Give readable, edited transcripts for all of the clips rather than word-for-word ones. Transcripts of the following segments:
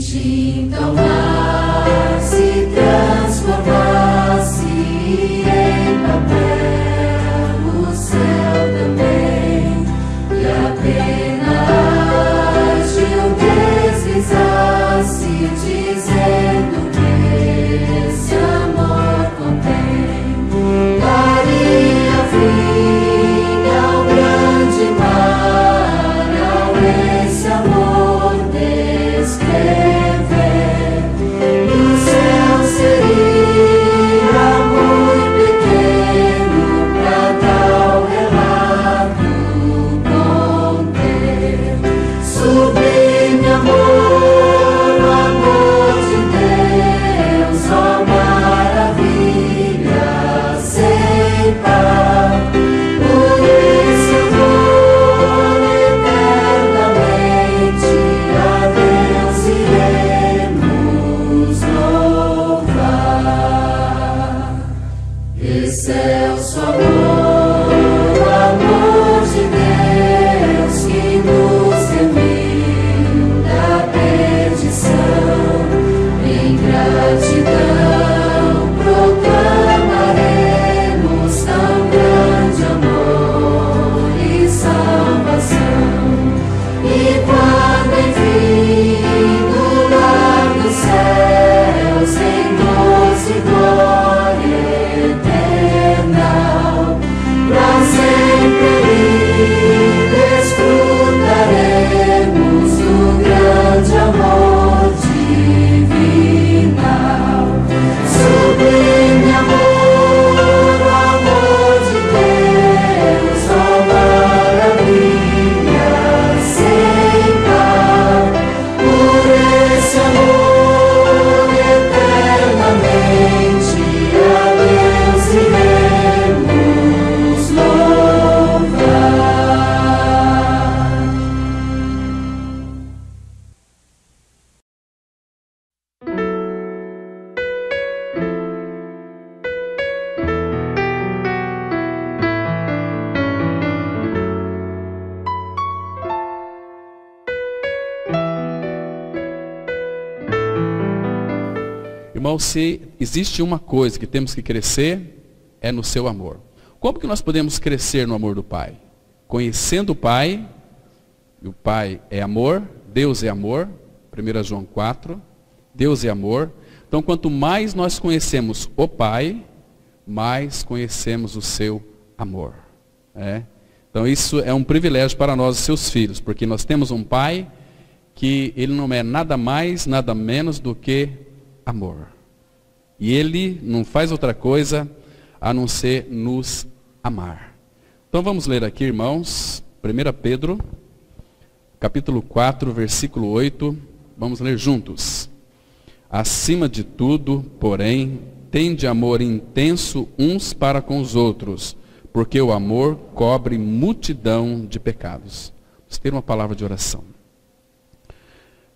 Então mar se transformasse em papel, o céu também, e apenas Gil deslizasse, dizendo que esse amor contém, daria fim ao grande mar, ao esse amor descrever. O céu seria muito pequeno pra tal relato conter. Sublime amor, o amor de Deus, ó maravilha sem par. Por esse amor eternamente a Deus iremos louvar. Excelso amor, o amor de Deus que nos remiu da perdição. Em gratidão proclamaremos tão grande amor e salvação. E quando enfim no lar dos céus em doce glória eterna, pra sempre desfrutaremos do grande amor divinal. Sublime amor, o amor de Deus, ó maravilha sem par. Por esse amor eternamente a Deus iremos louvar. Irmão, se existe uma coisa que temos que crescer, é no seu amor. Como que nós podemos crescer no amor do Pai? Conhecendo o Pai, e o Pai é amor, Deus é amor, 1 João 4, Deus é amor. Então, quanto mais nós conhecemos o Pai, mais conhecemos o seu amor. Então, isso é um privilégio para nós, seus filhos, porque nós temos um Pai que ele não é nada mais, nada menos do que amor. E ele não faz outra coisa a não ser nos amar. Então vamos ler aqui, irmãos, 1 Pedro, capítulo 4, versículo 8. Vamos ler juntos. Acima de tudo, porém, tende amor intenso uns para com os outros, porque o amor cobre multidão de pecados. Vamos ter uma palavra de oração.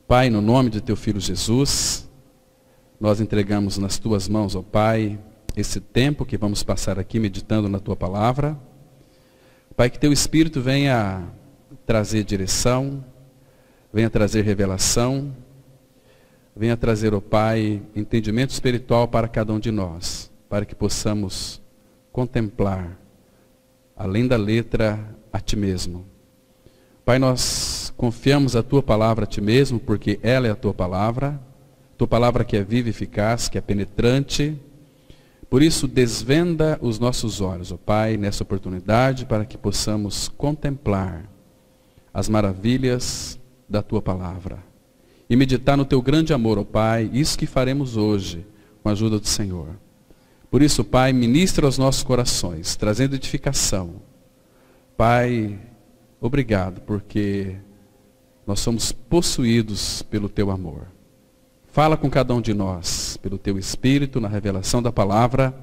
Pai, no nome de teu Filho Jesus, nós entregamos nas tuas mãos, ó Pai, esse tempo que vamos passar aqui meditando na tua palavra. Pai, que teu Espírito venha trazer direção, venha trazer revelação, venha trazer, ó Pai, entendimento espiritual para cada um de nós, para que possamos contemplar, além da letra, a Ti mesmo. Pai, nós confiamos a tua palavra a Ti mesmo, porque ela é a tua palavra que é viva e eficaz, que é penetrante. Por isso, desvenda os nossos olhos, ó Pai, nessa oportunidade, para que possamos contemplar as maravilhas da tua palavra e meditar no teu grande amor, ó Pai, isso que faremos hoje, com a ajuda do Senhor. Por isso, Pai, ministra aos nossos corações, trazendo edificação. Pai, obrigado, porque nós somos possuídos pelo teu amor. Fala com cada um de nós, pelo teu Espírito, na revelação da palavra.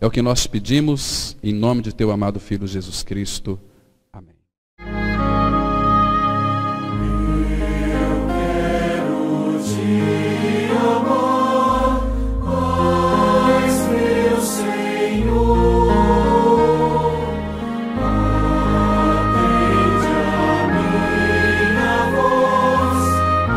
É o que nós te pedimos, em nome de teu amado Filho Jesus Cristo. Amém. Eu quero te amar, pois meu Senhor, atende a minha voz, ó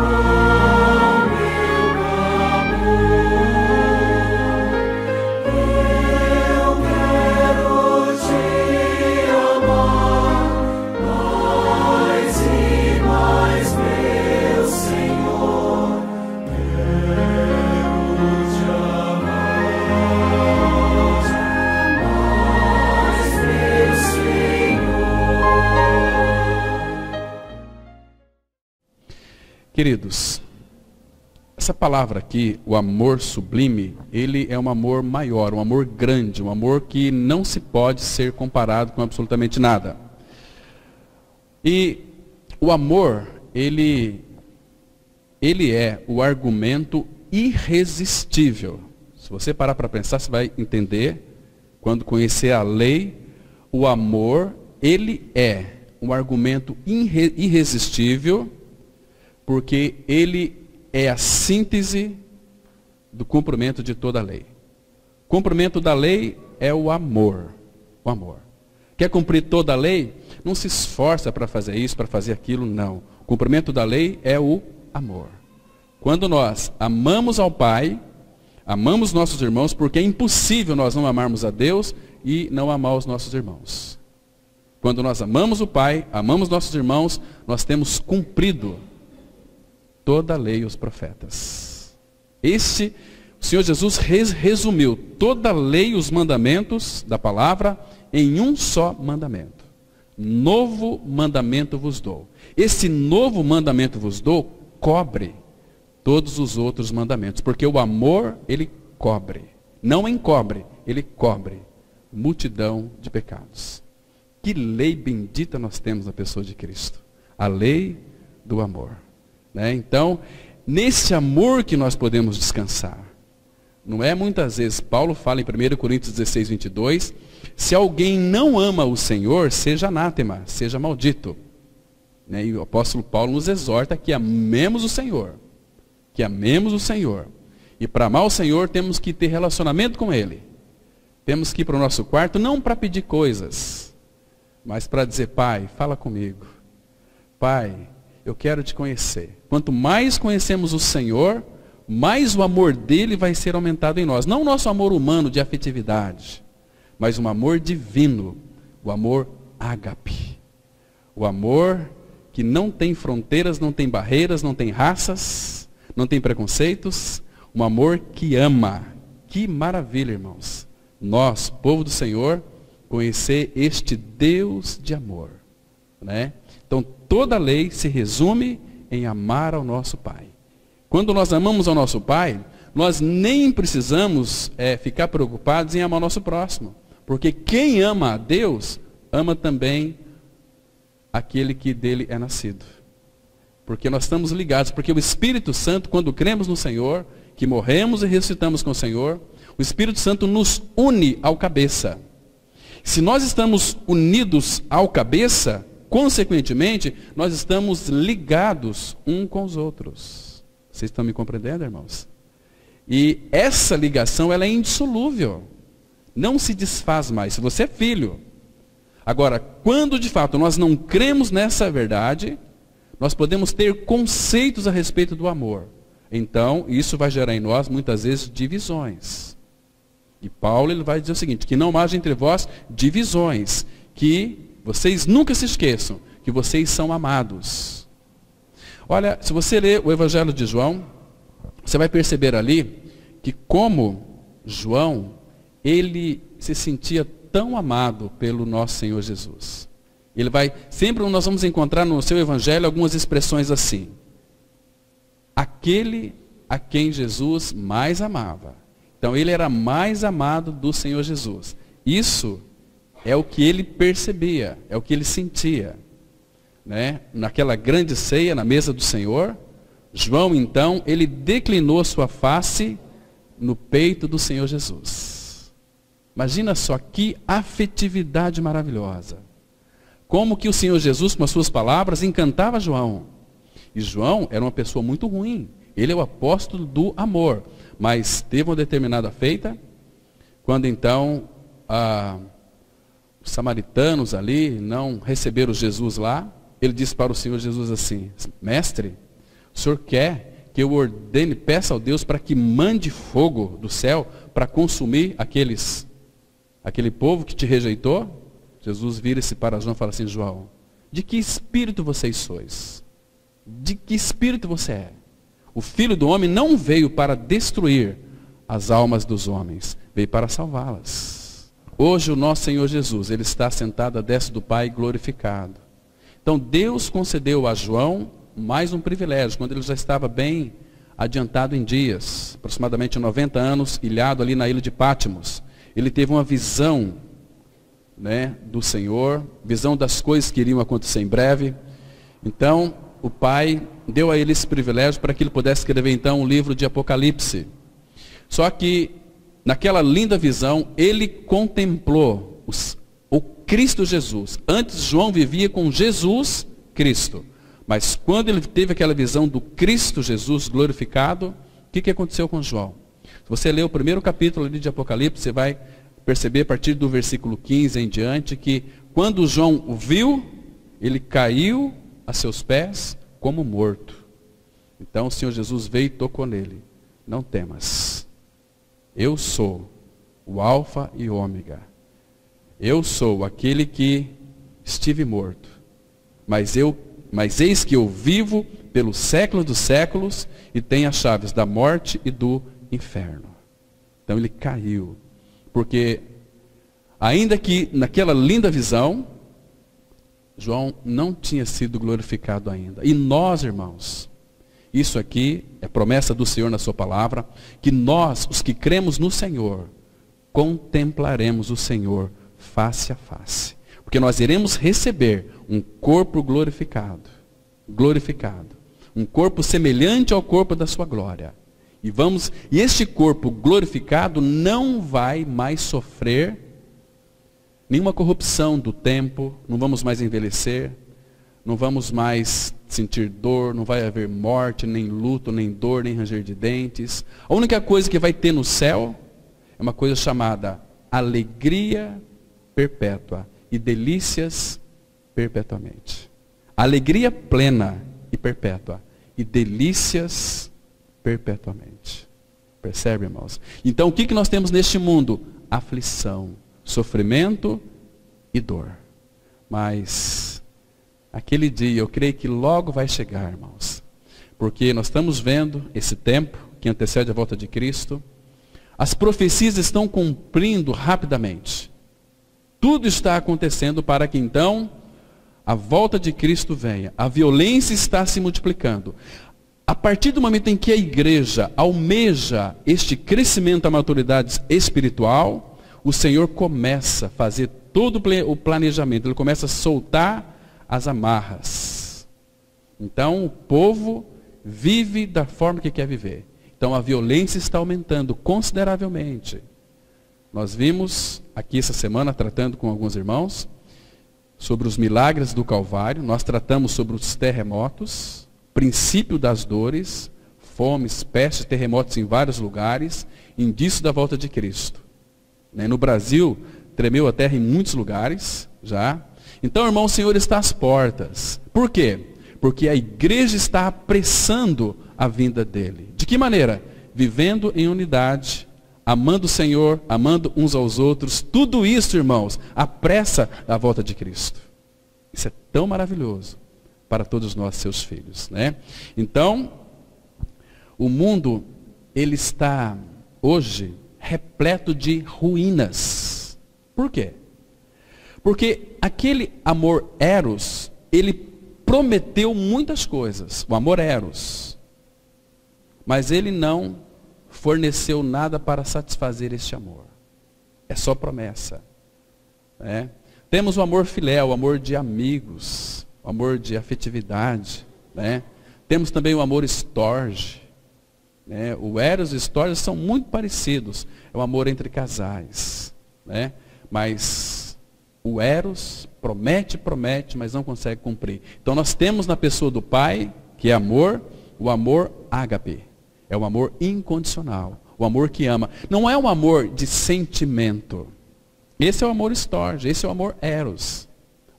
Queridos, essa palavra aqui, o amor sublime, ele é um amor maior, um amor grande, um amor que não se pode ser comparado com absolutamente nada. E o amor, ele é o argumento irresistível. Se você parar para pensar, você vai entender, quando conhecer a lei, o amor, ele é um argumento irresistível, porque ele é a síntese do cumprimento de toda a lei. O cumprimento da lei é o amor. O amor. Quer cumprir toda a lei? Não se esforça para fazer isso, para fazer aquilo, não. O cumprimento da lei é o amor. Quando nós amamos ao Pai, amamos nossos irmãos, porque é impossível nós não amarmos a Deus e não amar os nossos irmãos. Quando nós amamos o Pai, amamos nossos irmãos, nós temos cumprido toda a lei e os profetas. O Senhor Jesus resumiu toda a lei e os mandamentos da palavra em um só mandamento. Novo mandamento vos dou. Esse novo mandamento vos dou cobre todos os outros mandamentos, porque o amor, ele cobre. Não encobre, ele cobre multidão de pecados. Que lei bendita nós temos na pessoa de Cristo. A lei do amor. Né? Então, nesse amor que nós podemos descansar. Não é muitas vezes, Paulo fala em 1 Coríntios 16, 22, se alguém não ama o Senhor, seja anátema, seja maldito. Né? E o apóstolo Paulo nos exorta que amemos o Senhor. Que amemos o Senhor. E para amar o Senhor, temos que ter relacionamento com Ele. Temos que ir para o nosso quarto, não para pedir coisas, mas para dizer, Pai, fala comigo. Pai, eu quero te conhecer. Quanto mais conhecemos o Senhor, mais o amor dele vai ser aumentado em nós. Não o nosso amor humano de afetividade, mas um amor divino, o amor ágape. O amor que não tem fronteiras, não tem barreiras, não tem raças, não tem preconceitos. Um amor que ama. Que maravilha, irmãos. Nós, povo do Senhor, conhecer este Deus de amor. Né? Então, toda a lei se resume em amar ao nosso Pai. Quando nós amamos ao nosso Pai, nós nem precisamos ficar preocupados em amar o nosso próximo. Porque quem ama a Deus, ama também aquele que dele é nascido. Porque nós estamos ligados. Porque o Espírito Santo, quando cremos no Senhor, que morremos e ressuscitamos com o Senhor, o Espírito Santo nos une ao cabeça. Se nós estamos unidos ao cabeça, consequentemente, nós estamos ligados uns com os outros. Vocês estão me compreendendo, irmãos? E essa ligação, ela é indissolúvel. Não se desfaz mais. Se você é filho. Agora, quando de fato nós não cremos nessa verdade, nós podemos ter conceitos a respeito do amor. Então, isso vai gerar em nós, muitas vezes, divisões. E Paulo ele vai dizer o seguinte, que não haja entre vós divisões, que vocês nunca se esqueçam que vocês são amados. Olha, se você ler o Evangelho de João, você vai perceber ali que como João, ele se sentia tão amado pelo nosso Senhor Jesus. Ele vai, sempre nós vamos encontrar no seu Evangelho algumas expressões assim. Aquele a quem Jesus mais amava. Então ele era mais amado do Senhor Jesus. Isso é o que ele percebia, é o que ele sentia. Né? Naquela grande ceia, na mesa do Senhor, João então, ele declinou sua face no peito do Senhor Jesus. Imagina só que afetividade maravilhosa. Como que o Senhor Jesus, com as suas palavras, encantava João. E João era uma pessoa muito ruim. Ele é o apóstolo do amor. Mas teve uma determinada feita, quando então os samaritanos ali não receberam Jesus lá, ele disse para o Senhor Jesus assim, Mestre, o Senhor quer que eu ordene, peça ao Deus para que mande fogo do céu para consumir aquele povo que te rejeitou? Jesus vira-se para João e fala assim, João, de que espírito vocês sois? De que espírito você é? O Filho do Homem não veio para destruir as almas dos homens, veio para salvá-las. Hoje o nosso Senhor Jesus, ele está sentado à destra do Pai glorificado. Então Deus concedeu a João mais um privilégio, quando ele já estava bem adiantado em dias, aproximadamente 90 anos, ilhado ali na ilha de Patmos. Ele teve uma visão, né, do Senhor, visão das coisas que iriam acontecer em breve. Então, o Pai deu a ele esse privilégio para que ele pudesse escrever então o livro de Apocalipse. Só que, naquela linda visão, ele contemplou o Cristo Jesus. Antes, João vivia com Jesus Cristo. Mas quando ele teve aquela visão do Cristo Jesus glorificado, o que aconteceu com João? Se você ler o primeiro capítulo ali de Apocalipse, você vai perceber a partir do versículo 15 em diante, que quando João o viu, ele caiu a seus pés como morto. Então o Senhor Jesus veio e tocou nele. Não temas. Eu sou o Alfa e o Ômega. Eu sou aquele que estive morto. Mas eis que eu vivo pelos séculos dos séculos e tenho as chaves da morte e do inferno. Então ele caiu. Porque ainda que naquela linda visão, João não tinha sido glorificado ainda. E nós, irmãos, isso aqui é promessa do Senhor na sua palavra, que nós, os que cremos no Senhor, contemplaremos o Senhor face a face. Porque nós iremos receber um corpo glorificado. Um corpo semelhante ao corpo da sua glória. E este corpo glorificado não vai mais sofrer nenhuma corrupção do tempo, não vamos mais envelhecer, não vamos mais sentir dor, não vai haver morte, nem luto, nem dor, nem ranger de dentes. A única coisa que vai ter no céu é uma coisa chamada alegria perpétua e delícias perpetuamente. Alegria plena e perpétua e delícias perpetuamente. Percebe, irmãos? Então o que nós temos neste mundo? Aflição, sofrimento e dor. Mas aquele dia eu creio que logo vai chegar, irmãos. Porque nós estamos vendo esse tempo que antecede a volta de Cristo. As profecias estão cumprindo rapidamente. Tudo está acontecendo para que então a volta de Cristo venha. A violência está se multiplicando. A partir do momento em que a igreja almeja este crescimento à maturidade espiritual, o Senhor começa a fazer todo o planejamento. Ele começa a soltar as amarras. Então o povo vive da forma que quer viver. Então a violência está aumentando consideravelmente. Nós vimos aqui essa semana, tratando com alguns irmãos, sobre os milagres do Calvário. Nós tratamos sobre os terremotos, princípio das dores, fomes, pestes, terremotos em vários lugares, indício da volta de Cristo. No Brasil, tremeu a terra em muitos lugares já. Então, irmão, o Senhor está às portas. Por quê? Porque a igreja está apressando a vinda dele. De que maneira? Vivendo em unidade, amando o Senhor, amando uns aos outros. Tudo isso, irmãos, apressa a volta de Cristo. Isso é tão maravilhoso para todos nós, seus filhos, né? Então, o mundo, ele está hoje repleto de ruínas. Por quê? Porque aquele amor eros, ele prometeu muitas coisas, o amor eros, mas ele não forneceu nada para satisfazer este amor. É só promessa. Né? Temos o amor filéu, o amor de amigos, o amor de afetividade. Né? Temos também o amor storge. Né? O eros e o storge são muito parecidos. É o amor entre casais. Né? Mas o eros promete, mas não consegue cumprir. Então nós temos na pessoa do Pai, que é amor, o amor ágape. É o amor incondicional. O amor que ama. Não é um amor de sentimento. Esse é o amor storge, esse é o amor eros.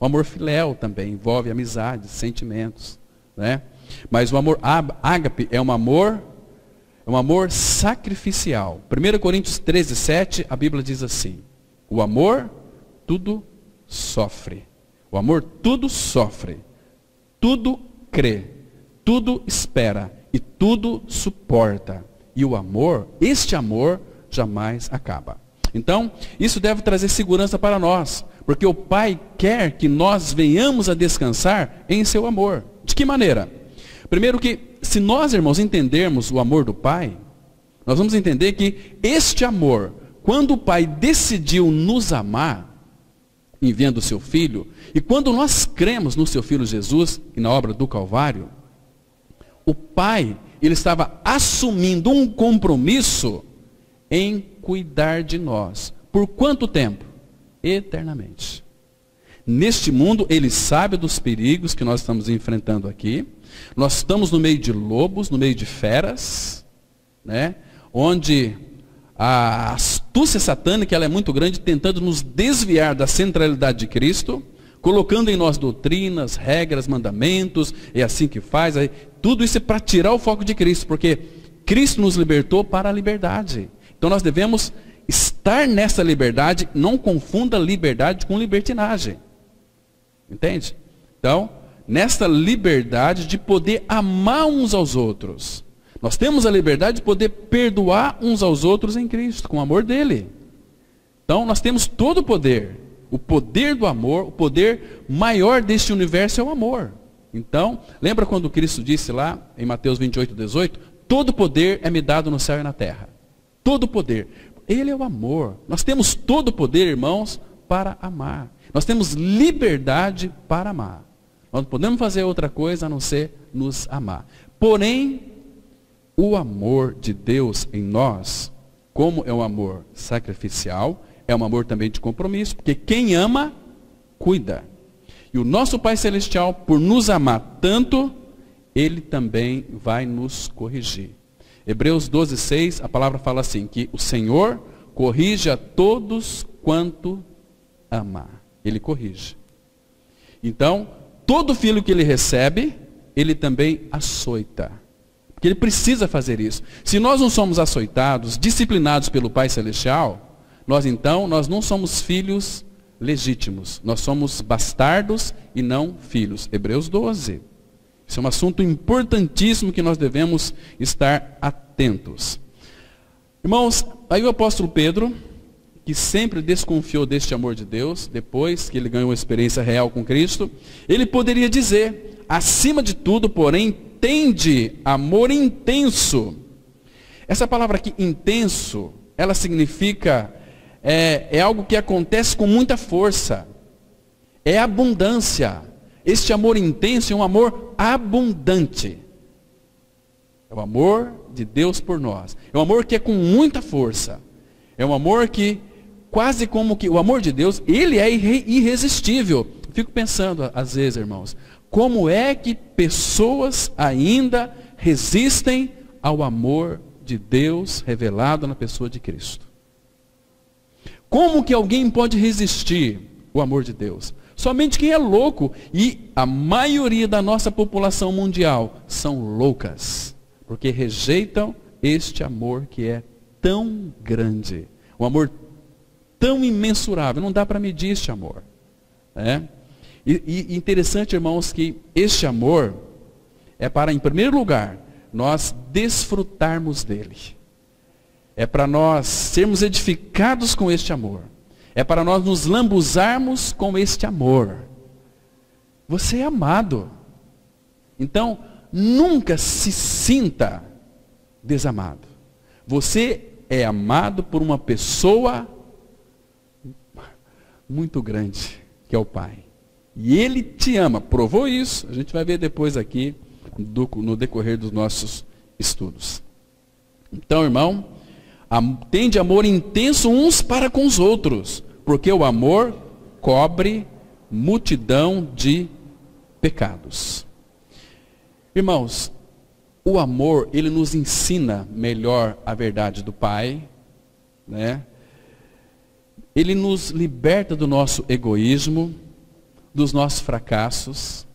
O amor filéu também envolve amizades, sentimentos. Né? Mas o amor ágape é um amor sacrificial. 1 Coríntios 13, 7, a Bíblia diz assim: o amor tudo sofre. O amor tudo sofre. Tudo crê. Tudo espera. E tudo suporta. E o amor, este amor, jamais acaba. Então, isso deve trazer segurança para nós. Porque o Pai quer que nós venhamos a descansar em seu amor. De que maneira? Primeiro que, se nós, irmãos, entendermos o amor do Pai, nós vamos entender que este amor, quando o Pai decidiu nos amar, enviando o seu Filho, e quando nós cremos no seu Filho Jesus e na obra do Calvário, o Pai, ele estava assumindo um compromisso em cuidar de nós. Por quanto tempo? Eternamente. Neste mundo, ele sabe dos perigos que nós estamos enfrentando aqui. Nós estamos no meio de lobos, no meio de feras, né? Onde a astúcia satânica ela é muito grande, tentando nos desviar da centralidade de Cristo, colocando em nós doutrinas, regras, mandamentos, é assim que faz. Tudo isso é para tirar o foco de Cristo, porque Cristo nos libertou para a liberdade. Então nós devemos estar nessa liberdade, não confunda liberdade com libertinagem. Entende? Então, nesta liberdade de poder amar uns aos outros. Nós temos a liberdade de poder perdoar uns aos outros em Cristo, com o amor dele. Então, nós temos todo o poder. O poder do amor, o poder maior deste universo é o amor. Então, lembra quando Cristo disse lá, em Mateus 28, 18, todo poder é me dado no céu e na terra. Todo poder. Ele é o amor. Nós temos todo o poder, irmãos, para amar. Nós temos liberdade para amar. Nós não podemos fazer outra coisa a não ser nos amar. Porém, o amor de Deus em nós, como é um amor sacrificial, é um amor também de compromisso, porque quem ama, cuida. E o nosso Pai Celestial, por nos amar tanto, Ele também vai nos corrigir. Hebreus 12, 6, a palavra fala assim, que o Senhor corrige a todos quanto ama. Ele corrige. Então, todo filho que ele recebe, ele também açoita. Porque ele precisa fazer isso. Se nós não somos açoitados, disciplinados pelo Pai Celestial, nós não somos filhos legítimos. Nós somos bastardos e não filhos. Hebreus 12. Isso é um assunto importantíssimo que nós devemos estar atentos. Irmãos, aí o apóstolo Pedro, que sempre desconfiou deste amor de Deus, depois que ele ganhou uma experiência real com Cristo, ele poderia dizer, acima de tudo, porém, tende amor intenso. Essa palavra aqui, intenso, ela significa, é algo que acontece com muita força, é abundância. Este amor intenso é um amor abundante. É o amor de Deus por nós. É um amor que é com muita força. É um amor que, quase como que, o amor de Deus, ele é irresistível. Fico pensando, às vezes, irmãos, como é que pessoas ainda resistem ao amor de Deus revelado na pessoa de Cristo? Como que alguém pode resistir ao amor de Deus? Somente quem é louco, e a maioria da nossa população mundial são loucas, porque rejeitam este amor que é tão grande, um amor tão imensurável, não dá para medir este amor. E interessante, irmãos, que este amor é para, em primeiro lugar, nós desfrutarmos dele. É para nós sermos edificados com este amor. É para nós nos lambuzarmos com este amor. Você é amado. Então, nunca se sinta desamado. Você é amado por uma pessoa muito grande, que é o Pai. E Ele te ama. Provou isso. A gente vai ver depois aqui, no decorrer dos nossos estudos. Então, irmão, tende amor intenso uns para com os outros, porque o amor cobre multidão de pecados. Irmãos, o amor, ele nos ensina melhor a verdade do Pai, né? Ele nos liberta do nosso egoísmo, dos nossos fracassos.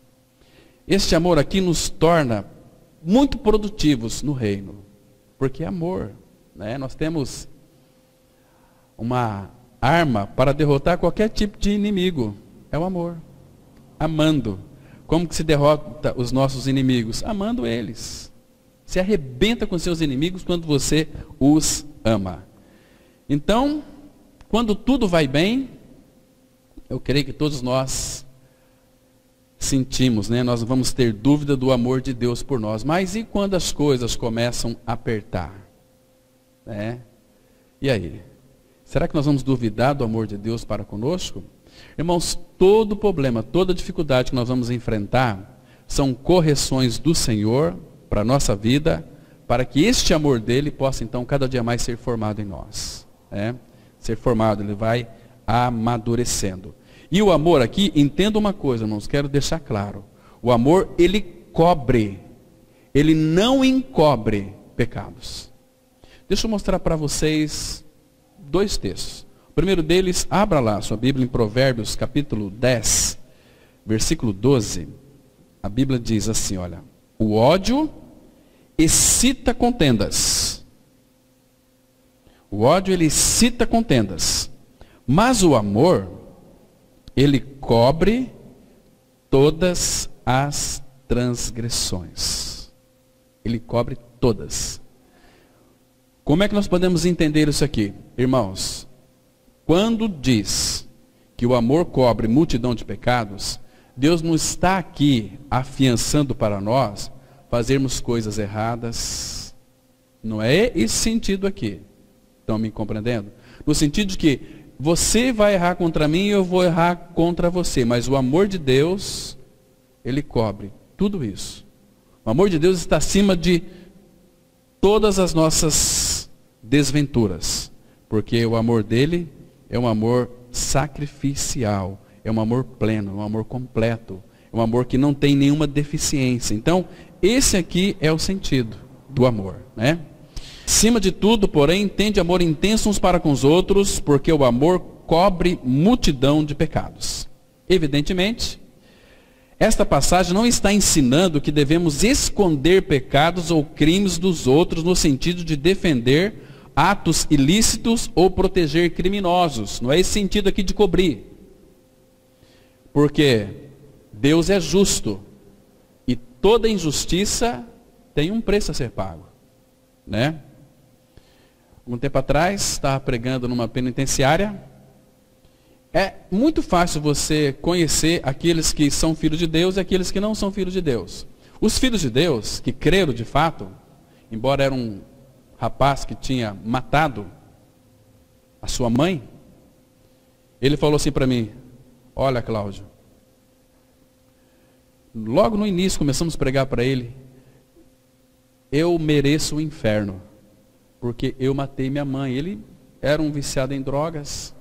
Este amor aqui nos torna muito produtivos no reino, porque é amor, né? Nós temos uma arma para derrotar qualquer tipo de inimigo, é o amor. Amando. Como que se derrota os nossos inimigos? Amando eles. Se arrebenta com seus inimigos quando você os ama. Então, quando tudo vai bem, eu creio que todos nós sentimos, né? Nós vamos ter dúvida do amor de Deus por nós. Mas e quando as coisas começam a apertar? Né? E aí? Será que nós vamos duvidar do amor de Deus para conosco? Irmãos, todo problema, toda dificuldade que nós vamos enfrentar são correções do Senhor para a nossa vida, para que este amor dele possa então cada dia mais ser formado em nós. Né? Ser formado, ele vai amadurecendo. E o amor aqui, entenda uma coisa, irmãos, quero deixar claro. O amor, ele cobre, ele não encobre pecados. Deixa eu mostrar para vocês 2 textos. O primeiro deles, abra lá sua Bíblia em Provérbios, capítulo 10, versículo 12. A Bíblia diz assim, olha: o ódio excita contendas. O ódio, ele excita contendas. Mas o amor, ele cobre todas as transgressões. Ele cobre todas. Como é que nós podemos entender isso aqui? Irmãos, quando diz que o amor cobre multidão de pecados, Deus não está aqui afiançando para nós fazermos coisas erradas. Não é esse sentido aqui. Estão me compreendendo? No sentido de que você vai errar contra mim e eu vou errar contra você. Mas o amor de Deus, ele cobre tudo isso. O amor de Deus está acima de todas as nossas desventuras. Porque o amor dele é um amor sacrificial. É um amor pleno, é um amor completo. É um amor que não tem nenhuma deficiência. Então, esse aqui é o sentido do amor, né? Acima de tudo, porém, tende amor intenso uns para com os outros, porque o amor cobre multidão de pecados. Evidentemente, esta passagem não está ensinando que devemos esconder pecados ou crimes dos outros no sentido de defender atos ilícitos ou proteger criminosos. Não é esse sentido aqui de cobrir. Porque Deus é justo e toda injustiça tem um preço a ser pago, né? Algum tempo atrás, estava pregando numa penitenciária. É muito fácil você conhecer aqueles que são filhos de Deus e aqueles que não são filhos de Deus. Os filhos de Deus, que creram de fato, embora era um rapaz que tinha matado a sua mãe, ele falou assim para mim: olha, Cláudio, logo no início começamos a pregar para ele, eu mereço o inferno, porque eu matei minha mãe. Ele era um viciado em drogas,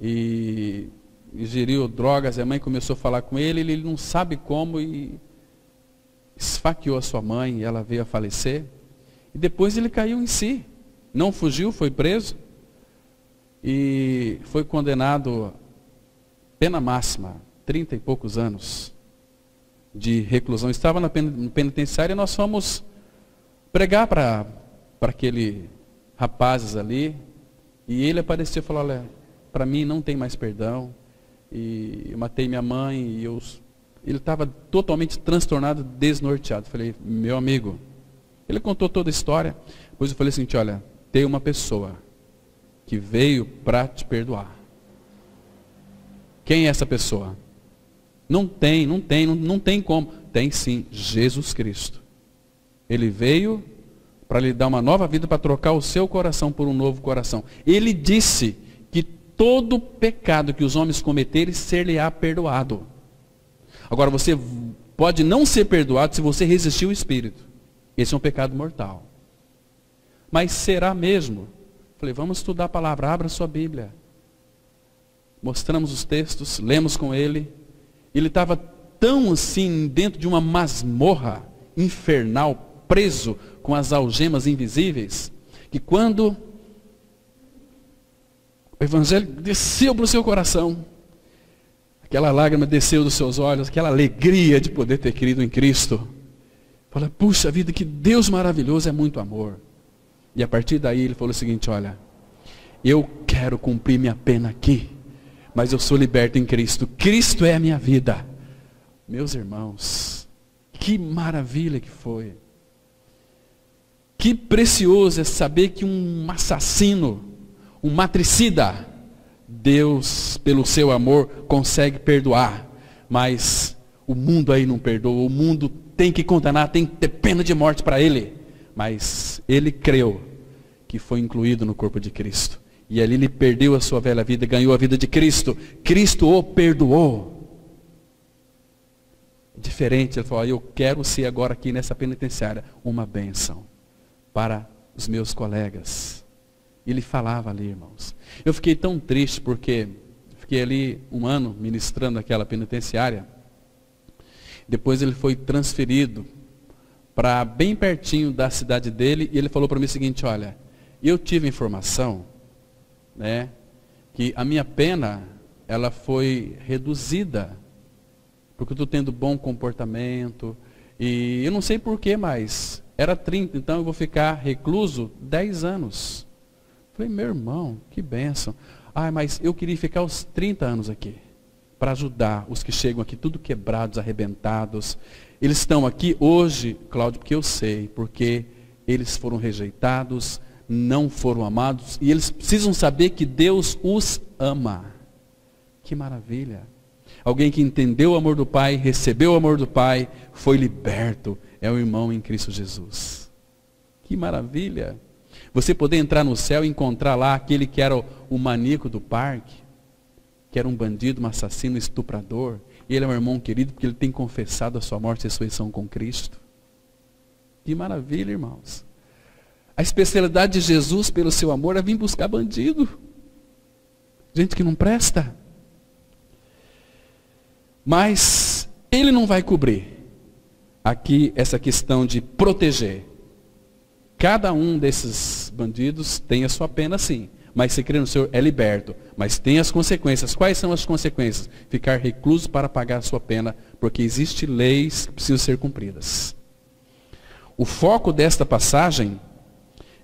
e ingeriu drogas, a mãe começou a falar com ele, ele não sabe como, e esfaqueou a sua mãe, e ela veio a falecer, e depois ele caiu em si, não fugiu, foi preso, e foi condenado a pena máxima, 30 e poucos anos de reclusão. Estava na penitenciária e nós fomos pregar para aquele rapazes ali, e ele apareceu e falou: olha, para mim não tem mais perdão, e eu matei minha mãe, e ele estava totalmente transtornado, desnorteado. Eu falei: meu amigo, ele contou toda a história. Depois eu falei assim: olha, tem uma pessoa que veio para te perdoar. Quem é essa pessoa? Não tem como. Tem sim, Jesus Cristo. Ele veio para lhe dar uma nova vida, para trocar o seu coração por um novo coração. Ele disse que todo pecado que os homens cometerem, ser-lhe-á perdoado. Agora, você pode não ser perdoado se você resistir ao Espírito. Esse é um pecado mortal. Mas será mesmo? Falei: vamos estudar a palavra, abra sua Bíblia. Mostramos os textos, lemos com ele. Ele estava tão assim, dentro de uma masmorra infernal, preso com as algemas invisíveis, que quando o Evangelho desceu para o seu coração, aquela lágrima desceu dos seus olhos, aquela alegria de poder ter crido em Cristo. Fala: puxa vida, que Deus maravilhoso, é muito amor. E a partir daí ele falou o seguinte: olha, eu quero cumprir minha pena aqui, mas eu sou liberto em Cristo. Cristo é a minha vida. Meus irmãos, que maravilha que foi. Que precioso é saber que um assassino, um matricida, Deus, pelo seu amor, consegue perdoar. Mas o mundo aí não perdoa, o mundo tem que condenar, tem que ter pena de morte para ele. Mas ele creu que foi incluído no corpo de Cristo. E ali ele perdeu a sua velha vida e ganhou a vida de Cristo. Cristo o perdoou. Diferente, ele falou, eu quero ser agora aqui nessa penitenciária uma bênção para os meus colegas. Ele falava ali, irmãos. Eu fiquei tão triste porque fiquei ali 1 ano ministrando aquela penitenciária. Depois ele foi transferido para bem pertinho da cidade dele, e ele falou para mim o seguinte, olha, eu tive informação, né, que a minha pena, ela foi reduzida, porque eu estou tendo bom comportamento, e eu não sei porquê, mas era 30, então eu vou ficar recluso 10 anos. Falei, meu irmão, que bênção. Mas eu queria ficar os 30 anos aqui, para ajudar os que chegam aqui, tudo quebrados, arrebentados. Eles estão aqui hoje, Cláudio, porque eu sei, porque eles foram rejeitados, não foram amados, e eles precisam saber que Deus os ama. Que maravilha. Alguém que entendeu o amor do Pai, recebeu o amor do Pai, foi liberto, é o irmão em Cristo Jesus. Que maravilha. Você poder entrar no céu e encontrar lá aquele que era o maníaco do parque, que era um bandido, um assassino, um estuprador. E ele é um irmão querido porque ele tem confessado a sua morte e ressurreição com Cristo. Que maravilha, irmãos. A especialidade de Jesus pelo seu amor é vir buscar bandido. Gente que não presta. Mas ele não vai cobrir aqui essa questão de proteger. Cada um desses bandidos tem a sua pena sim. Mas se crê no Senhor é liberto. Mas tem as consequências. Quais são as consequências? Ficar recluso para pagar a sua pena, porque existem leis que precisam ser cumpridas. O foco desta passagem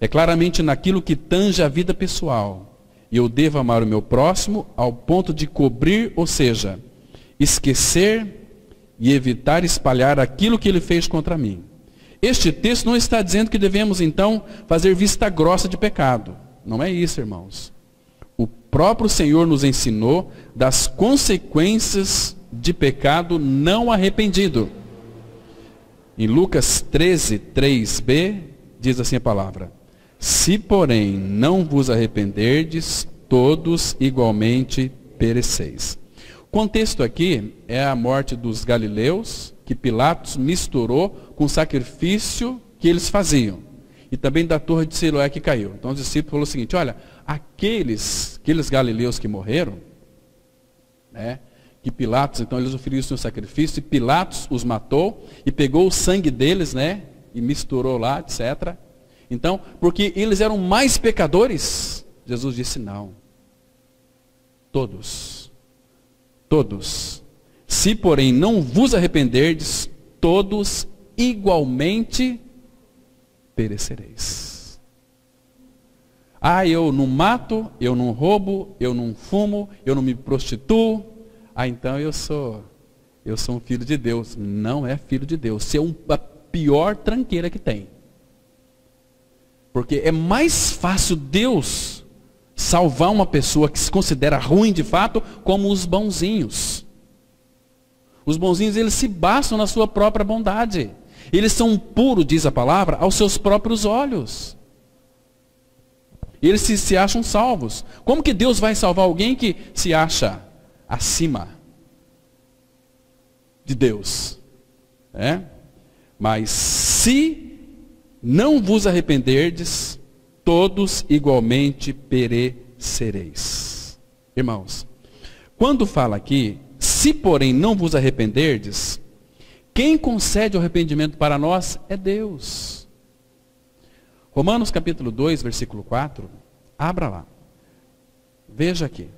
é claramente naquilo que tange a vida pessoal. E eu devo amar o meu próximo ao ponto de cobrir, ou seja, esquecer e evitar espalhar aquilo que ele fez contra mim. Este texto não está dizendo que devemos então fazer vista grossa de pecado. Não é isso, irmãos. O próprio Senhor nos ensinou das consequências de pecado não arrependido. Em Lucas 13, 3b, diz assim a palavra: se, porém, não vos arrependerdes, todos igualmente pereceis. O contexto aqui é a morte dos galileus, que Pilatos misturou com o sacrifício que eles faziam. E também da torre de Siloé que caiu. Então os discípulos falaram o seguinte, olha, aqueles galileus que morreram, né, que Pilatos, então eles ofereciam o sacrifício, e Pilatos os matou, e pegou o sangue deles, né, e misturou lá, etc. Então, porque eles eram mais pecadores, Jesus disse não. Todos. Se, porém, não vos arrependerdes, todos igualmente perecereis. Eu não mato, eu não roubo, eu não fumo, eu não me prostituo. Então eu sou um filho de Deus. Não é filho de Deus. Você é a pior tranqueira que tem. Porque é mais fácil Deus salvar uma pessoa que se considera ruim de fato, como os bonzinhos. Os bonzinhos, eles se bastam na sua própria bondade. Eles são puros, diz a palavra, aos seus próprios olhos. Eles se acham salvos. Como que Deus vai salvar alguém que se acha acima de Deus? Mas se não vos arrependerdes, todos igualmente perecereis. Irmãos, quando fala aqui, se porém não vos arrependerdes, quem concede o arrependimento para nós é Deus. Romanos capítulo 2, versículo 4, abra lá. Veja aqui.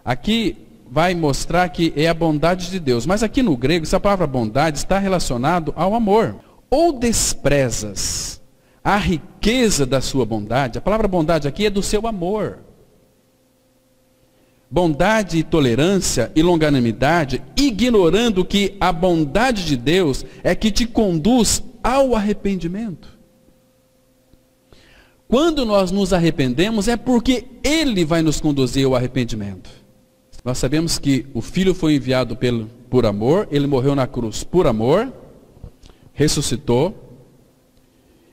Aqui vai mostrar que é a bondade de Deus. Mas aqui no grego, essa palavra bondade está relacionado ao amor. Ou desprezas a riqueza da sua bondade, a palavra bondade aqui é do seu amor. Bondade e tolerância e longanimidade, ignorando que a bondade de Deus é que te conduz ao arrependimento. Quando nós nos arrependemos é porque Ele vai nos conduzir ao arrependimento. Nós sabemos que o Filho foi enviado por amor, ele morreu na cruz por amor, ressuscitou.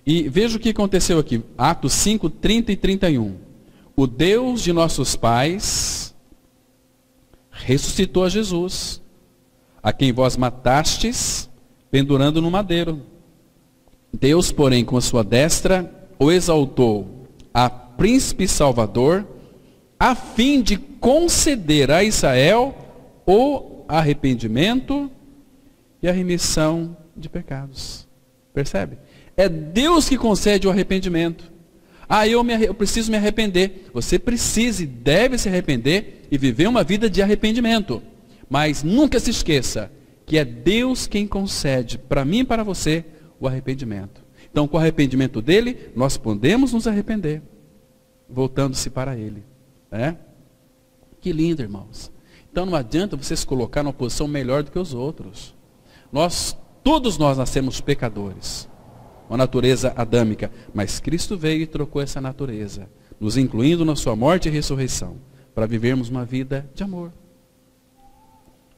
E veja o que aconteceu aqui, Atos 5, 30 e 31. O Deus de nossos pais ressuscitou a Jesus, a quem vós matastes, pendurando no madeiro. Deus, porém, com a sua destra, o exaltou a príncipe salvador, a fim de conceder a Israel o arrependimento e a remissão de pecados. Percebe? É Deus que concede o arrependimento. Eu preciso me arrepender. Você precisa e deve se arrepender e viver uma vida de arrependimento. Mas nunca se esqueça que é Deus quem concede para mim e para você o arrependimento. Então, com o arrependimento dele, nós podemos nos arrepender, voltando-se para ele. Que lindo, irmãos. Então não adianta você se colocar numa posição melhor do que os outros. Todos nós nascemos pecadores, uma natureza adâmica, mas Cristo veio e trocou essa natureza, nos incluindo na sua morte e ressurreição, para vivermos uma vida de amor.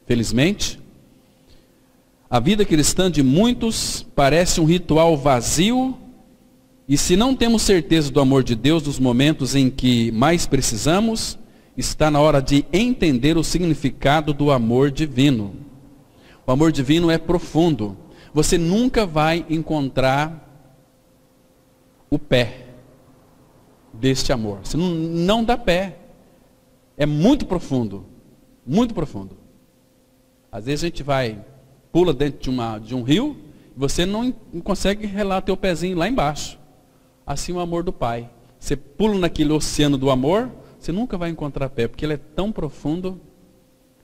Felizmente, a vida cristã de muitos parece um ritual vazio, e se não temos certeza do amor de Deus nos momentos em que mais precisamos, está na hora de entender o significado do amor divino. O amor divino é profundo. Você nunca vai encontrar o pé deste amor. Você não dá pé. É muito profundo. Muito profundo. Às vezes a gente pula dentro de um rio, e você não consegue relar teu pezinho lá embaixo. Assim o amor do Pai. Você pula naquele oceano do amor, você nunca vai encontrar pé, porque ele é tão profundo,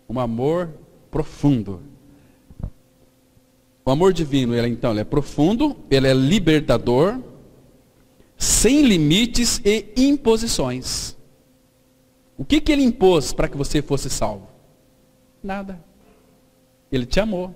um amor profundo. O amor divino, ele é profundo, ele é libertador, sem limites e imposições. O que ele impôs para que você fosse salvo? Nada. Ele te amou.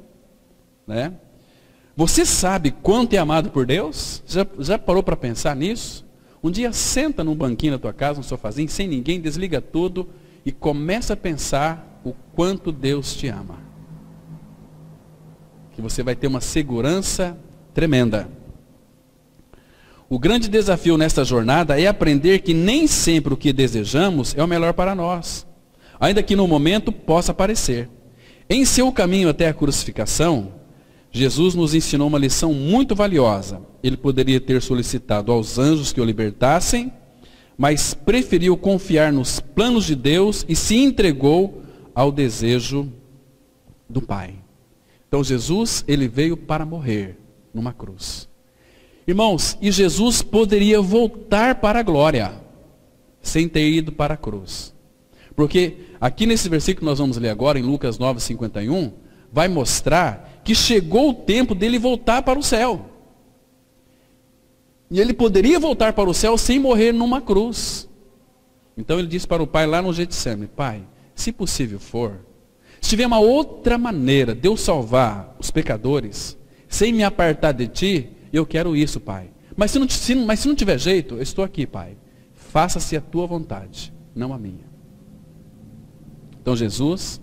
Você sabe quanto é amado por Deus? Já parou para pensar nisso? Um dia senta num banquinho na tua casa, num sofazinho, sem ninguém, desliga tudo e começa a pensar o quanto Deus te ama. Que você vai ter uma segurança tremenda. O grande desafio nesta jornada é aprender que nem sempre o que desejamos é o melhor para nós, ainda que no momento possa parecer. Em seu caminho até a crucificação, Jesus nos ensinou uma lição muito valiosa. Ele poderia ter solicitado aos anjos que o libertassem, mas preferiu confiar nos planos de Deus e se entregou ao desejo do Pai. Então Jesus, ele veio para morrer numa cruz. Irmãos, e Jesus poderia voltar para a glória, sem ter ido para a cruz. Porque aqui nesse versículo que nós vamos ler agora, em Lucas 9:51, vai mostrar que chegou o tempo dele voltar para o céu. E ele poderia voltar para o céu sem morrer numa cruz. Então ele disse para o Pai lá no Getsemane: Pai, se possível for, se tiver uma outra maneira de eu salvar os pecadores, sem me apartar de ti, eu quero isso, Pai. Mas se não tiver jeito, eu estou aqui, Pai. Faça-se a tua vontade, não a minha. Então Jesus,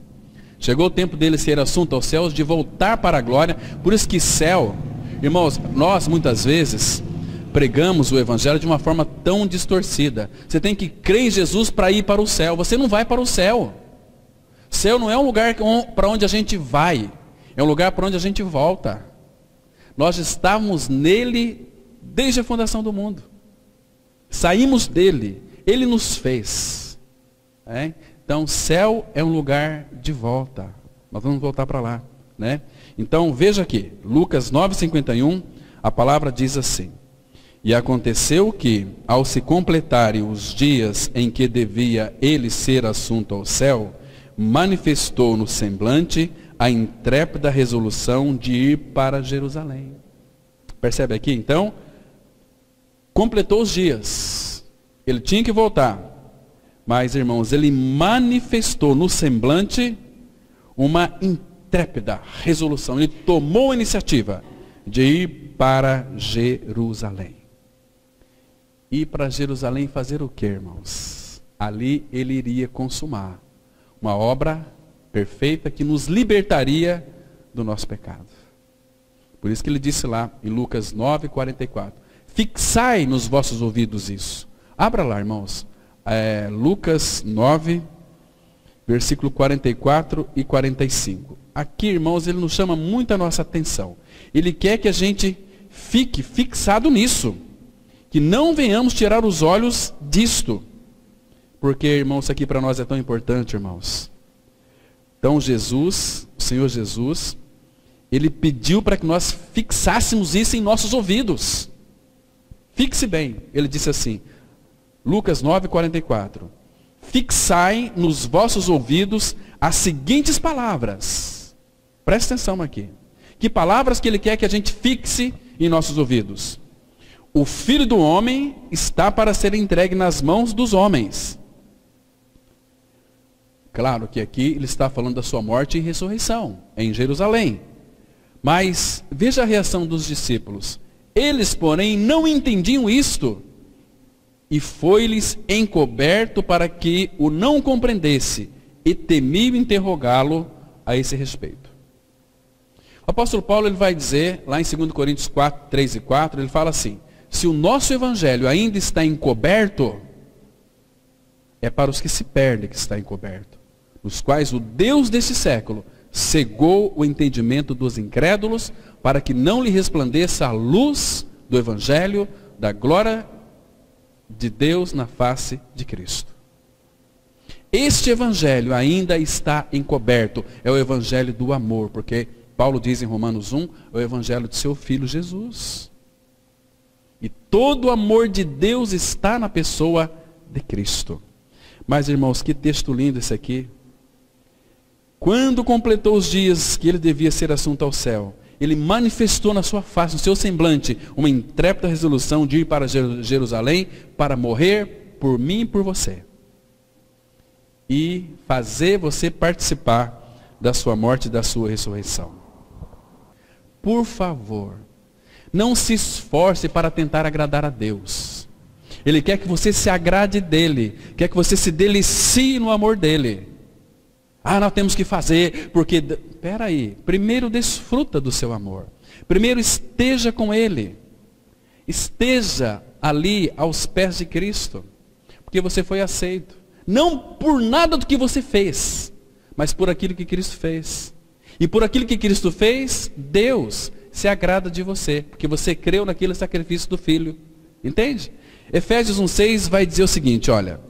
chegou o tempo dele ser assunto aos céus, de voltar para a glória. Por isso que céu, irmãos, nós muitas vezes pregamos o evangelho de uma forma tão distorcida. Você tem que crer em Jesus para ir para o céu. Você não vai para o céu. Céu não é um lugar para onde a gente vai, é um lugar para onde a gente volta. Nós estávamos nele desde a fundação do mundo. Saímos dele, ele nos fez. Então, céu é um lugar de volta. Nós vamos voltar para lá. Então, veja aqui, Lucas 9:51, a palavra diz assim: E aconteceu que, ao se completarem os dias em que devia ele ser assunto ao céu, manifestou no semblante a intrépida resolução de ir para Jerusalém. Percebe aqui, então? Completou os dias. Ele tinha que voltar. Mas, irmãos, ele manifestou no semblante uma intrépida resolução. Ele tomou a iniciativa de ir para Jerusalém. Ir para Jerusalém fazer o quê, irmãos? Ali ele iria consumar uma obra perfeita que nos libertaria do nosso pecado. Por isso que ele disse lá em Lucas 9:44, fixai nos vossos ouvidos isso. Abra lá, irmãos, Lucas 9, versículo 44 e 45. Aqui, irmãos, ele nos chama muito a nossa atenção. Ele quer que a gente fique fixado nisso, que não venhamos tirar os olhos disto. Porque, irmãos, isso aqui para nós é tão importante, irmãos. Então, Jesus, o Senhor Jesus, ele pediu para que nós fixássemos isso em nossos ouvidos. Fixe bem. Ele disse assim, Lucas 9:44. Fixai nos vossos ouvidos as seguintes palavras. Presta atenção aqui. Que palavras que ele quer que a gente fixe em nossos ouvidos? O Filho do Homem está para ser entregue nas mãos dos homens. Claro que aqui ele está falando da sua morte e ressurreição, em Jerusalém. Mas veja a reação dos discípulos. Eles, porém, não entendiam isto. E foi-lhes encoberto para que o não compreendesse, e temiam interrogá-lo a esse respeito. O apóstolo Paulo ele vai dizer, lá em 2 Coríntios 4, 3 e 4, ele fala assim, se o nosso evangelho ainda está encoberto, é para os que se perdem que está encoberto, nos quais o Deus deste século cegou o entendimento dos incrédulos, para que não lhe resplandeça a luz do evangelho da glória de Deus na face de Cristo. Este evangelho ainda está encoberto, é o evangelho do amor, porque Paulo diz em Romanos 1, é o evangelho de seu Filho Jesus. E todo o amor de Deus está na pessoa de Cristo. Mas, irmãos, que texto lindo esse aqui. Quando completou os dias que ele devia ser assunto ao céu, ele manifestou na sua face, no seu semblante, uma intrépida resolução de ir para Jerusalém para morrer por mim e por você. E fazer você participar da sua morte e da sua ressurreição. Por favor, não se esforce para tentar agradar a Deus. Ele quer que você se agrade dele, quer que você se delicie no amor dele. Ah, nós temos que fazer, porque... Espera aí, primeiro desfruta do seu amor. Primeiro esteja com ele. Esteja ali aos pés de Cristo. Porque você foi aceito. Não por nada do que você fez, mas por aquilo que Cristo fez. E por aquilo que Cristo fez, Deus se agrada de você. Porque você creu naquele sacrifício do Filho. Entende? Efésios 1,6 vai dizer o seguinte, olha.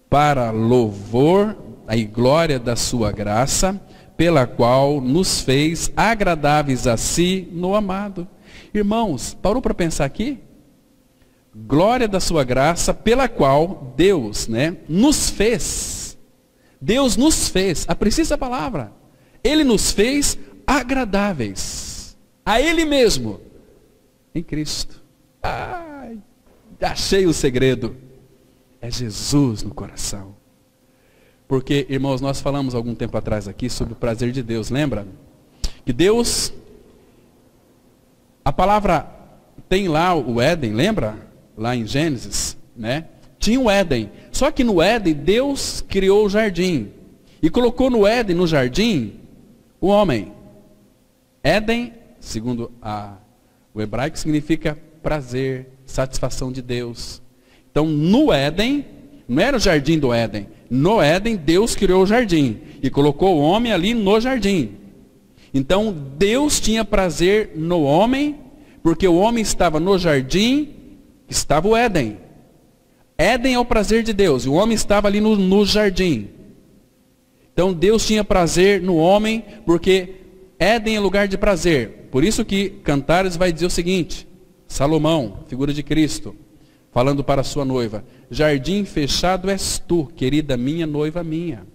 Para louvor e glória da sua graça, pela qual nos fez agradáveis a si no amado. Irmãos, parou para pensar aqui? Glória da sua graça, pela qual Deus, nos fez. Deus nos fez, aprecia essa palavra. Ele nos fez agradáveis a Ele mesmo, em Cristo. Ai, achei o segredo. É Jesus no coração. Porque, irmãos, nós falamos algum tempo atrás aqui sobre o prazer de Deus, lembra? Que Deus, a palavra tem lá o Éden, lembra? Lá em Gênesis, Tinha o Éden. Só que no Éden, Deus criou o jardim. E colocou no Éden, no jardim, o homem. Éden, segundo o hebraico, significa prazer, satisfação de Deus. Então, no Éden, não era o jardim do Éden. No Éden, Deus criou o jardim. E colocou o homem ali no jardim. Então, Deus tinha prazer no homem, porque o homem estava no jardim, estava o Éden. Éden é o prazer de Deus. E o homem estava ali no jardim. Então, Deus tinha prazer no homem, porque Éden é lugar de prazer. Por isso que Cantares vai dizer o seguinte. Salomão, figura de Cristo, falando para a sua noiva. Jardim fechado és tu, querida minha, noiva minha.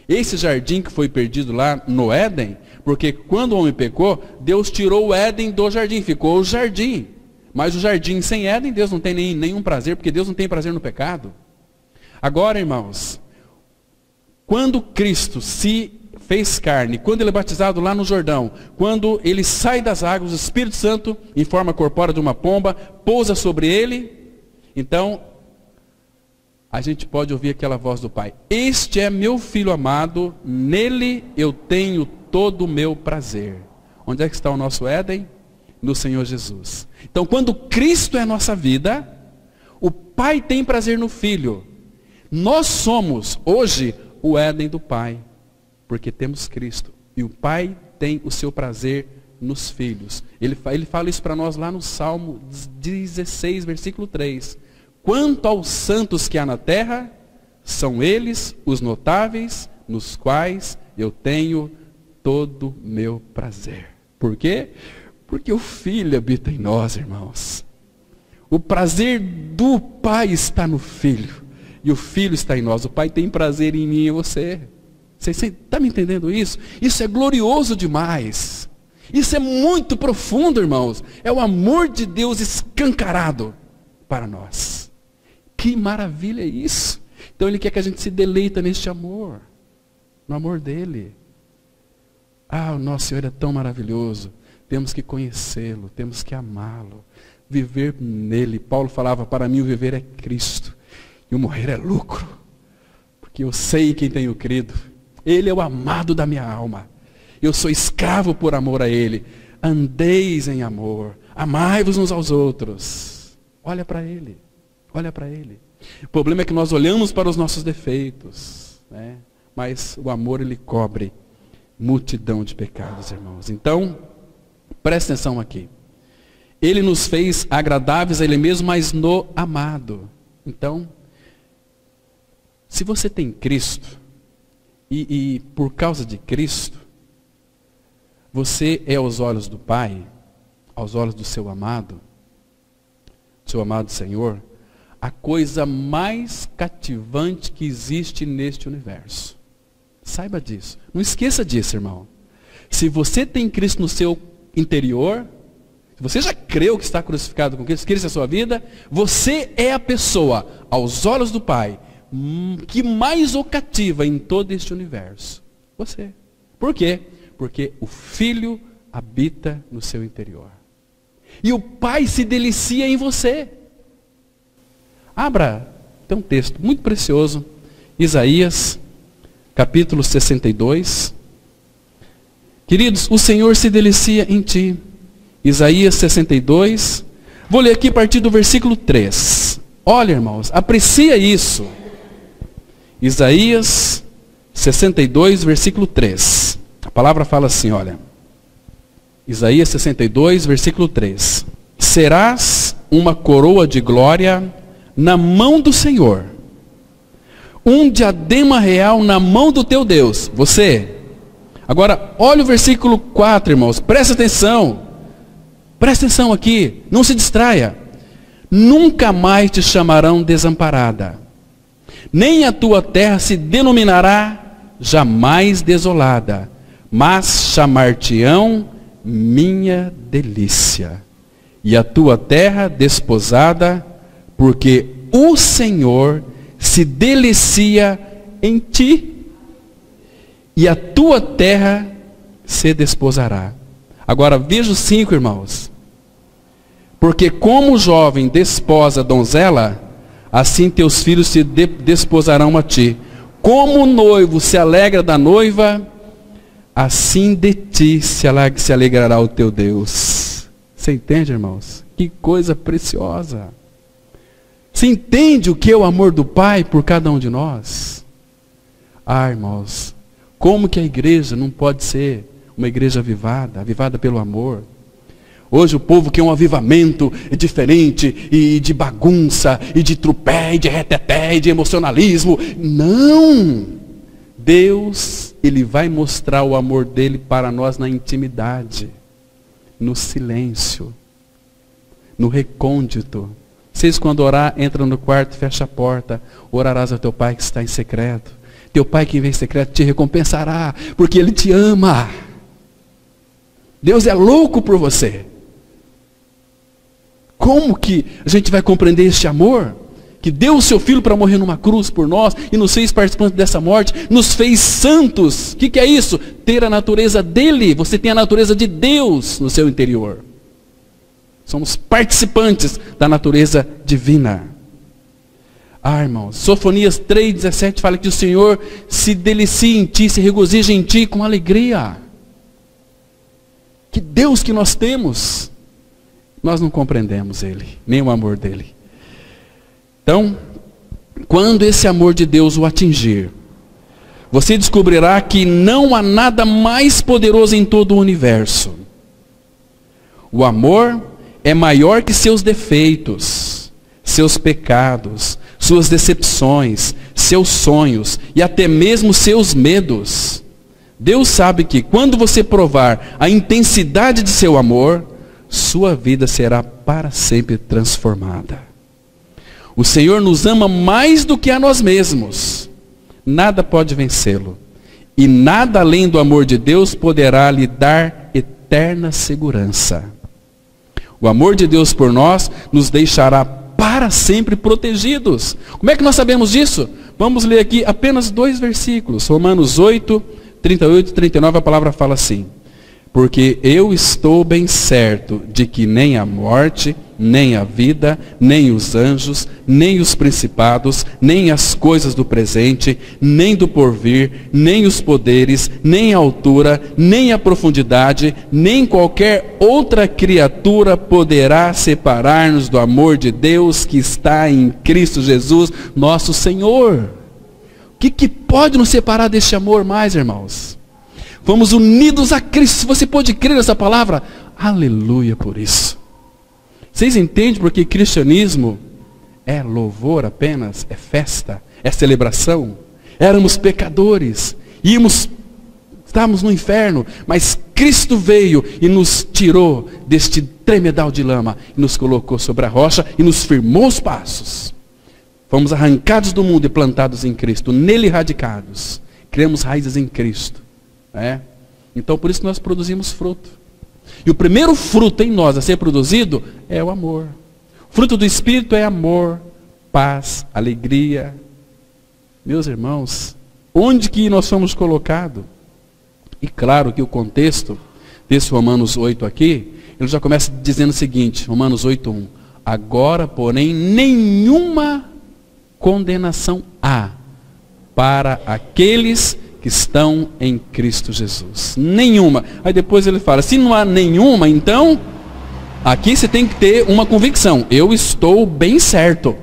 Esse jardim que foi perdido lá no Éden, porque quando o homem pecou, Deus tirou o Éden do jardim, ficou o jardim. Mas o jardim sem Éden, Deus não tem nenhum prazer, porque Deus não tem prazer no pecado. Agora, irmãos, quando Cristo se fez carne, quando ele é batizado lá no Jordão, quando ele sai das águas, o Espírito Santo, em forma corpórea de uma pomba, pousa sobre ele, então, a gente pode ouvir aquela voz do Pai. Este é meu filho amado, nele eu tenho todo o meu prazer. Onde é que está o nosso Éden? No Senhor Jesus. Então, quando Cristo é nossa vida, o Pai tem prazer no Filho. Nós somos, hoje, o Éden do Pai, porque temos Cristo. E o Pai tem o seu prazer nos filhos. Ele fala isso para nós lá no Salmo 16, versículo 3. Quanto aos santos que há na terra, são eles os notáveis, nos quais eu tenho todo meu prazer. Por quê? Porque o Filho habita em nós, irmãos. O prazer do Pai está no Filho. E o Filho está em nós. O Pai tem prazer em mim e em você. Você está me entendendo isso? Isso é glorioso demais. Isso é muito profundo, irmãos. É o amor de Deus escancarado para nós. Que maravilha é isso. Então Ele quer que a gente se deleita neste amor. No amor dEle. Ah, o nosso Senhor é tão maravilhoso. Temos que conhecê-lo, temos que amá-lo, viver nele. Paulo falava, para mim o viver é Cristo, e o morrer é lucro, porque eu sei quem tenho crido. Ele é o amado da minha alma. Eu sou escravo por amor a Ele. Andeis em amor, amai-vos uns aos outros. Olha para Ele, olha para Ele. O problema é que nós olhamos para os nossos defeitos, né? Mas o amor, Ele cobre multidão de pecados, irmãos. Então, preste atenção aqui. Ele nos fez agradáveis a Ele mesmo, mas no amado. Então, se você tem Cristo, e por causa de Cristo, você é aos olhos do Pai, aos olhos do seu amado Senhor, a coisa mais cativante que existe neste universo. Saiba disso. Não esqueça disso, irmão. Se você tem Cristo no seu interior, se você já creu que está crucificado com Cristo, Cristo é a sua vida, você é a pessoa, aos olhos do Pai, que mais o cativa em todo este universo. Você. Por quê? Porque o Filho habita no seu interior. E o Pai se delicia em você. Abra, tem um texto muito precioso, Isaías, capítulo 62. Queridos, o Senhor se delicia em ti. Isaías 62. Vou ler aqui a partir do versículo 3. Olha, irmãos, aprecia isso. Isaías 62, versículo 3. A palavra fala assim, olha. Isaías 62, versículo 3. Serás uma coroa de glória na mão do Senhor, um diadema real na mão do teu Deus. Você. Agora, olha o versículo 4, irmãos. Presta atenção. Presta atenção aqui. Não se distraia. Nunca mais te chamarão desamparada. Nem a tua terra se denominará jamais desolada. Mas chamar-te-ão minha delícia. E a tua terra desposada, porque o Senhor se delicia em ti, e a tua terra se desposará. Agora veja os 5, irmãos. Porque como o jovem desposa a donzela, assim teus filhos se desposarão a ti. Como o noivo se alegra da noiva, assim de ti se alegrará o teu Deus. Você entende, irmãos? Que coisa preciosa. Você entende o que é o amor do Pai por cada um de nós? Ah, irmãos, como que a igreja não pode ser uma igreja avivada pelo amor? Hoje o povo quer um avivamento diferente, e de bagunça, e de trupé, e de reteté, e de emocionalismo. Não! Deus, Ele vai mostrar o amor dEle para nós na intimidade, no silêncio, no recôndito. Vocês, quando orar, entram no quarto, fecha a porta, orarás ao teu Pai que está em secreto. Teu Pai que vem em secreto te recompensará, porque Ele te ama. Deus é louco por você. Como que a gente vai compreender este amor? Que deu o seu Filho para morrer numa cruz por nós, e nos fez participantes dessa morte, nos fez santos. O que é isso? Ter a natureza dEle. Você tem a natureza de Deus no seu interior. Somos participantes da natureza divina. Irmãos, Sofonias 3,17 fala que o Senhor se delicia em ti, se regozija em ti com alegria. Que Deus que nós temos, nós não compreendemos Ele, nem o amor dEle. Então, quando esse amor de Deus o atingir, você descobrirá que não há nada mais poderoso em todo o universo. O amor é maior que seus defeitos, seus pecados, suas decepções, seus sonhos e até mesmo seus medos. Deus sabe que quando você provar a intensidade de seu amor, sua vida será para sempre transformada. O Senhor nos ama mais do que a nós mesmos. Nada pode vencê-lo. E nada além do amor de Deus poderá lhe dar eterna segurança. O amor de Deus por nós nos deixará para sempre protegidos. Como é que nós sabemos disso? Vamos ler aqui apenas 2 versículos. Romanos 8, 38 e 39, a palavra fala assim: porque eu estou bem certo de que nem a morte, nem a vida, nem os anjos, nem os principados, nem as coisas do presente, nem do porvir, nem os poderes, nem a altura, nem a profundidade, nem qualquer outra criatura poderá separar-nos do amor de Deus que está em Cristo Jesus, nosso Senhor. O que pode nos separar deste amor mais, irmãos? Fomos unidos a Cristo. Se você pode crer nessa palavra, aleluia por isso. Vocês entendem porque cristianismo é louvor apenas, é festa, é celebração? Éramos pecadores, estávamos no inferno, mas Cristo veio e nos tirou deste tremedal de lama, e nos colocou sobre a rocha e nos firmou os passos. Fomos arrancados do mundo e plantados em Cristo, nele radicados. Criamos raízes em Cristo. Então por isso nós produzimos fruto. E o primeiro fruto em nós a ser produzido é o amor. O fruto do Espírito é amor, paz, alegria. Meus irmãos, onde que nós fomos colocados? E claro que o contexto desse Romanos 8 aqui, ele já começa dizendo o seguinte, Romanos 8:1. Agora, porém, nenhuma condenação há para aqueles que estão em Cristo Jesus. Nenhuma. Aí depois ele fala, se não há nenhuma, então, aqui você tem que ter uma convicção. Eu estou bem certo.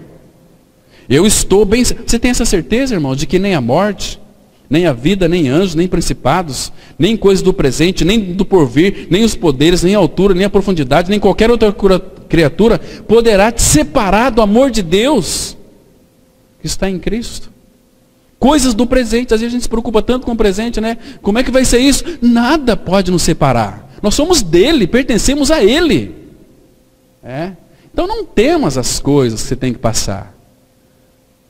Eu estou bem certo. Você tem essa certeza, irmão, de que nem a morte, nem a vida, nem anjos, nem principados, nem coisas do presente, nem do porvir, nem os poderes, nem a altura, nem a profundidade, nem qualquer outra criatura poderá te separar do amor de Deus que está em Cristo. Coisas do presente, às vezes a gente se preocupa tanto com o presente, né? Como é que vai ser isso? Nada pode nos separar. Nós somos dele, pertencemos a ele. Então não temas as coisas que você tem que passar.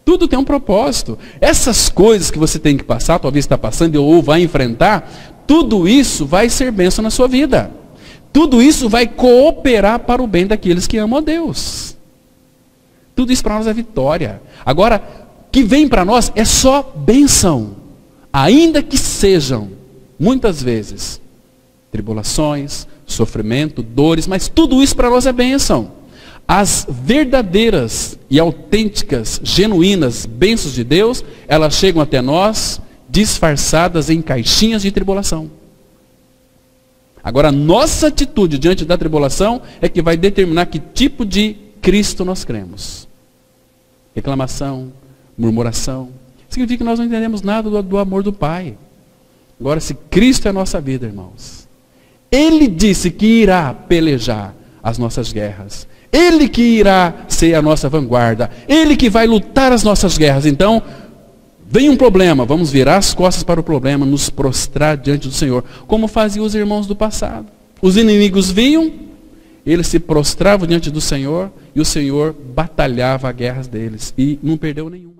Tudo tem um propósito. Essas coisas que você tem que passar, talvez está passando ou vai enfrentar, tudo isso vai ser bênção na sua vida. Tudo isso vai cooperar para o bem daqueles que amam a Deus. Tudo isso para nós é vitória. Agora, o que vem para nós é só bênção, ainda que sejam, muitas vezes, tribulações, sofrimento, dores, mas tudo isso para nós é bênção. As verdadeiras e autênticas, genuínas bênçãos de Deus, elas chegam até nós disfarçadas em caixinhas de tribulação. Agora, a nossa atitude diante da tribulação é que vai determinar que tipo de Cristo nós cremos. Reclamação, murmuração, significa que nós não entendemos nada do amor do Pai. Agora, se Cristo é a nossa vida, irmãos, Ele disse que irá pelejar as nossas guerras, Ele que irá ser a nossa vanguarda, Ele que vai lutar as nossas guerras. Então, vem um problema, vamos virar as costas para o problema, nos prostrar diante do Senhor, como faziam os irmãos do passado. Os inimigos vinham, eles se prostravam diante do Senhor, e o Senhor batalhava as guerras deles, e não perdeu nenhuma.